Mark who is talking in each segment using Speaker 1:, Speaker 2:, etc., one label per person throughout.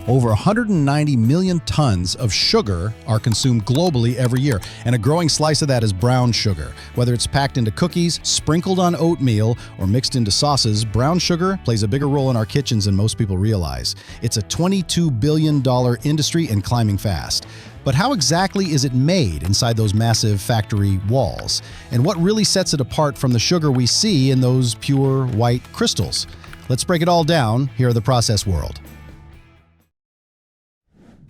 Speaker 1: Over 190 million tons of sugar are consumed globally every year, and a growing slice of that is brown sugar. Whether it's packed into cookies, sprinkled on oatmeal, or mixed into sauces, brown sugar plays a bigger role in our kitchens than most people realize. It's a $22 billion industry and climbing fast. But how exactly is it made inside those massive factory walls? And what really sets it apart from the sugar we see in those pure white crystals? Let's break it all down here at the Process World.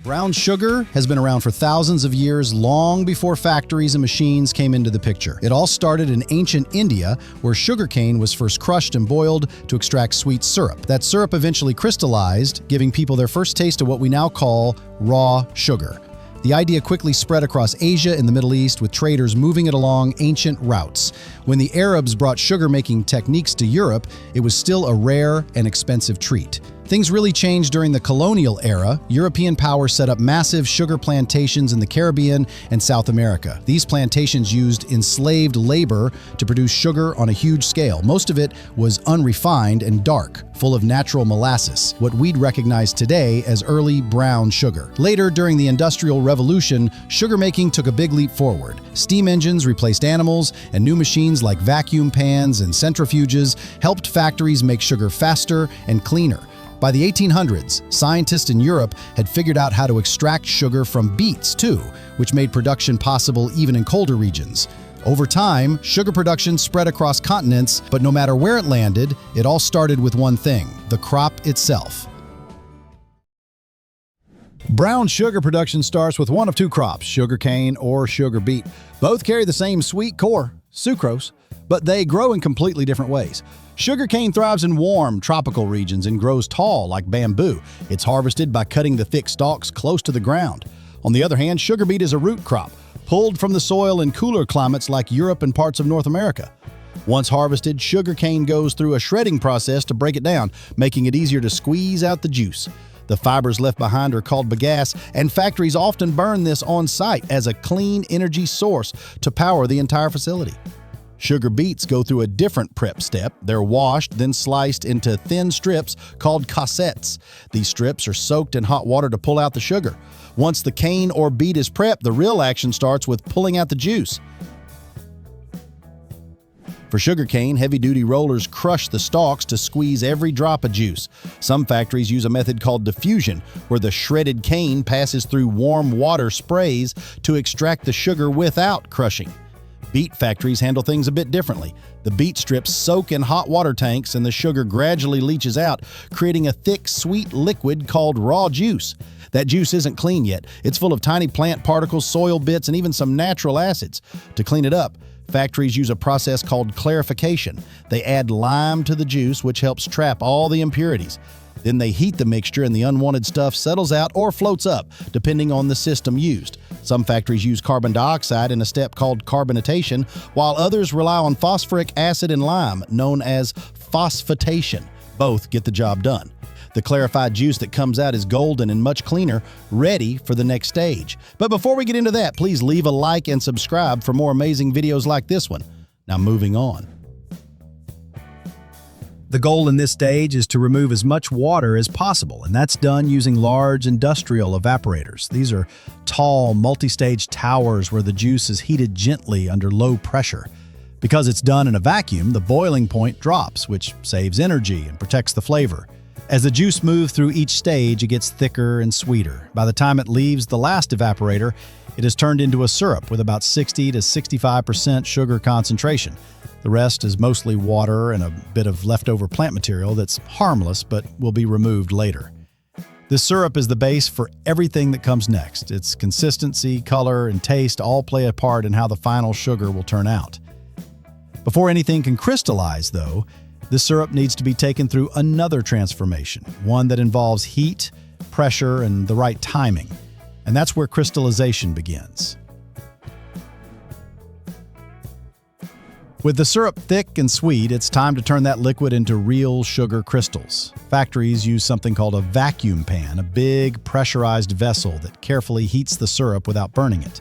Speaker 1: Brown sugar has been around for thousands of years, long before factories and machines came into the picture. It all started in ancient India, where sugarcane was first crushed and boiled to extract sweet syrup. That syrup eventually crystallized, giving people their first taste of what we now call raw sugar. The idea quickly spread across Asia and the Middle East, with traders moving it along ancient routes. When the Arabs brought sugar-making techniques to Europe, it was still a rare and expensive treat. Things really changed during the colonial era. European powers set up massive sugar plantations in the Caribbean and South America. These plantations used enslaved labor to produce sugar on a huge scale. Most of it was unrefined and dark, full of natural molasses, what we'd recognize today as early brown sugar. Later, during the Industrial Revolution, sugar making took a big leap forward. Steam engines replaced animals, and new machines like vacuum pans and centrifuges helped factories make sugar faster and cleaner. By the 1800s, scientists in Europe had figured out how to extract sugar from beets too, which made production possible even in colder regions. Over time, sugar production spread across continents, but no matter where it landed, it all started with one thing: the crop itself. Brown sugar production starts with one of two crops, sugarcane or sugar beet. Both carry the same sweet core, sucrose, but they grow in completely different ways. Sugarcane thrives in warm, tropical regions and grows tall like bamboo. It's harvested by cutting the thick stalks close to the ground. On the other hand, sugar beet is a root crop, pulled from the soil in cooler climates like Europe and parts of North America. Once harvested, sugarcane goes through a shredding process to break it down, making it easier to squeeze out the juice. The fibers left behind are called bagasse, and factories often burn this on site as a clean energy source to power the entire facility. Sugar beets go through a different prep step. They're washed, then sliced into thin strips called cassettes. These strips are soaked in hot water to pull out the sugar. Once the cane or beet is prepped, the real action starts with pulling out the juice. For sugarcane, heavy-duty rollers crush the stalks to squeeze every drop of juice. Some factories use a method called diffusion, where the shredded cane passes through warm water sprays to extract the sugar without crushing. Beet factories handle things a bit differently. The beet strips soak in hot water tanks and the sugar gradually leaches out, creating a thick, sweet liquid called raw juice. That juice isn't clean yet. It's full of tiny plant particles, soil bits, and even some natural acids. To clean it up, factories use a process called clarification. They add lime to the juice, which helps trap all the impurities. Then they heat the mixture and the unwanted stuff settles out or floats up, depending on the system used. Some factories use carbon dioxide in a step called carbonatation, while others rely on phosphoric acid and lime, known as phosphatation. Both get the job done. The clarified juice that comes out is golden and much cleaner, ready for the next stage. But before we get into that, please leave a like and subscribe for more amazing videos like this one. Now moving on. The goal in this stage is to remove as much water as possible, and that's done using large industrial evaporators. These are tall, multi-stage towers where the juice is heated gently under low pressure. Because it's done in a vacuum, the boiling point drops, which saves energy and protects the flavor. As the juice moves through each stage, it gets thicker and sweeter. By the time it leaves the last evaporator, it is turned into a syrup with about 60 to 65% sugar concentration. The rest is mostly water and a bit of leftover plant material that's harmless but will be removed later. This syrup is the base for everything that comes next. Its consistency, color, and taste all play a part in how the final sugar will turn out. Before anything can crystallize, though, this syrup needs to be taken through another transformation, one that involves heat, pressure, and the right timing. And that's where crystallization begins. With the syrup thick and sweet, it's time to turn that liquid into real sugar crystals. Factories use something called a vacuum pan, a big pressurized vessel that carefully heats the syrup without burning it.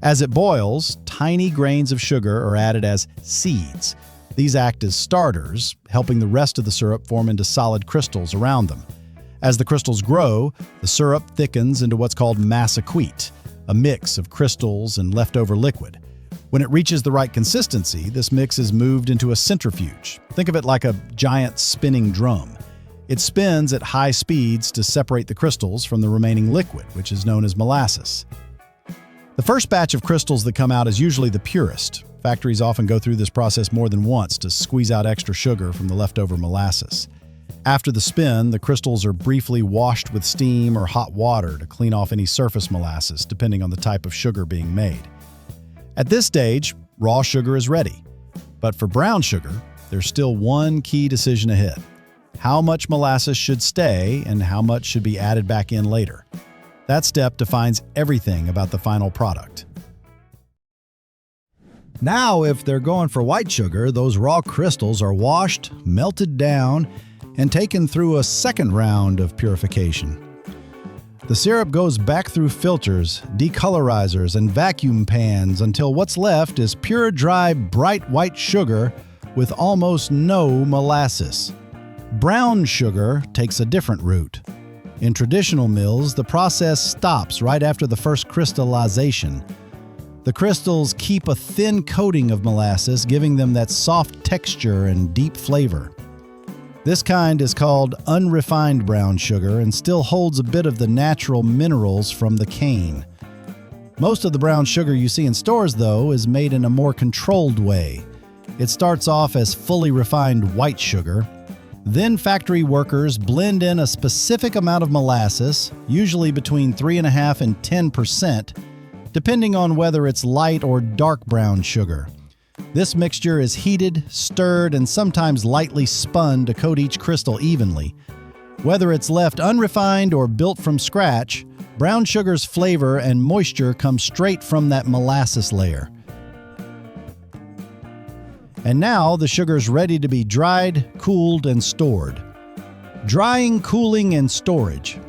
Speaker 1: As it boils, tiny grains of sugar are added as seeds. These act as starters, helping the rest of the syrup form into solid crystals around them. As the crystals grow, the syrup thickens into what's called masse écuite, a mix of crystals and leftover liquid. When it reaches the right consistency, this mix is moved into a centrifuge. Think of it like a giant spinning drum. It spins at high speeds to separate the crystals from the remaining liquid, which is known as molasses. The first batch of crystals that come out is usually the purest. Factories often go through this process more than once to squeeze out extra sugar from the leftover molasses. After the spin, the crystals are briefly washed with steam or hot water to clean off any surface molasses, depending on the type of sugar being made. At this stage, raw sugar is ready. But for brown sugar, there's still one key decision ahead: how much molasses should stay and how much should be added back in later. That step defines everything about the final product. Now, if they're going for white sugar, those raw crystals are washed, melted down, and taken through a second round of purification. The syrup goes back through filters, decolorizers, and vacuum pans until what's left is pure, dry, bright white sugar with almost no molasses. Brown sugar takes a different route. In traditional mills, the process stops right after the first crystallization. The crystals keep a thin coating of molasses, giving them that soft texture and deep flavor. This kind is called unrefined brown sugar and still holds a bit of the natural minerals from the cane. Most of the brown sugar you see in stores, though, is made in a more controlled way. It starts off as fully refined white sugar. Then factory workers blend in a specific amount of molasses, usually between 3.5% and 10%, depending on whether it's light or dark brown sugar. This mixture is heated, stirred, and sometimes lightly spun to coat each crystal evenly. Whether it's left unrefined or built from scratch, brown sugar's flavor and moisture come straight from that molasses layer. And now the sugar's ready to be dried, cooled, and stored. Drying, cooling, and storage.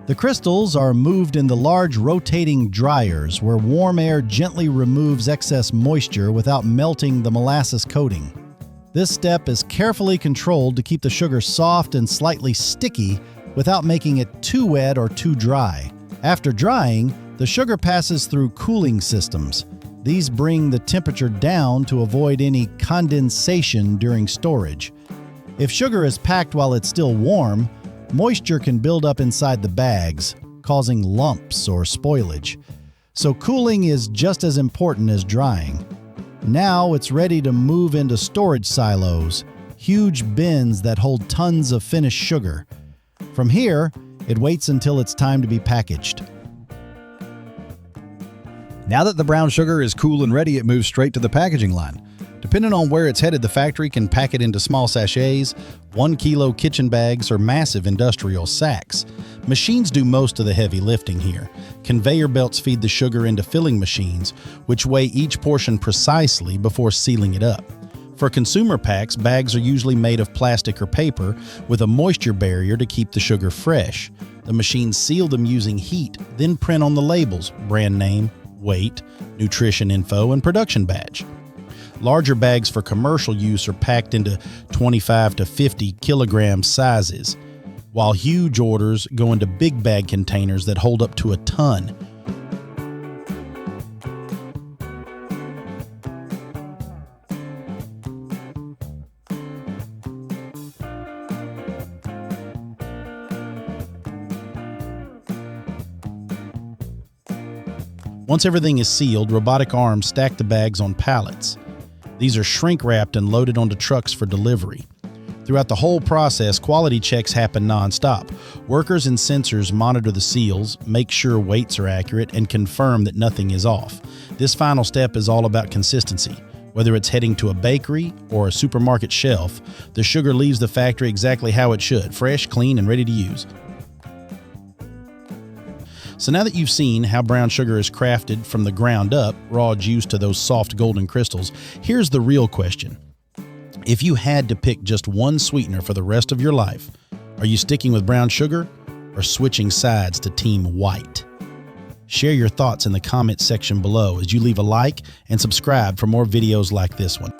Speaker 1: The crystals are moved in the large rotating dryers where warm air gently removes excess moisture without melting the molasses coating. This step is carefully controlled to keep the sugar soft and slightly sticky without making it too wet or too dry. After drying, the sugar passes through cooling systems. These bring the temperature down to avoid any condensation during storage. If sugar is packed while it's still warm, moisture can build up inside the bags, causing lumps or spoilage. So cooling is just as important as drying. Now it's ready to move into storage silos, huge bins that hold tons of finished sugar. From here, it waits until it's time to be packaged. Now that the brown sugar is cool and ready, it moves straight to the packaging line. Depending on where it's headed, the factory can pack it into small sachets, 1-kilo kitchen bags, or massive industrial sacks. Machines do most of the heavy lifting here. Conveyor belts feed the sugar into filling machines, which weigh each portion precisely before sealing it up. For consumer packs, bags are usually made of plastic or paper with a moisture barrier to keep the sugar fresh. The machines seal them using heat, then print on the labels brand name, weight, nutrition info, and production badge. Larger bags for commercial use are packed into 25 to 50 kilogram sizes, while huge orders go into big bag containers that hold up to a ton. Once everything is sealed, robotic arms stack the bags on pallets. These are shrink-wrapped and loaded onto trucks for delivery. Throughout the whole process, quality checks happen non-stop. Workers and sensors monitor the seals, make sure weights are accurate, and confirm that nothing is off. This final step is all about consistency. Whether it's heading to a bakery or a supermarket shelf, the sugar leaves the factory exactly how it should, fresh, clean, and ready to use. So now that you've seen how brown sugar is crafted from the ground up, raw juice to those soft golden crystals, here's the real question. If you had to pick just one sweetener for the rest of your life, are you sticking with brown sugar or switching sides to Team White? Share your thoughts in the comments section below as you leave a like and subscribe for more videos like this one.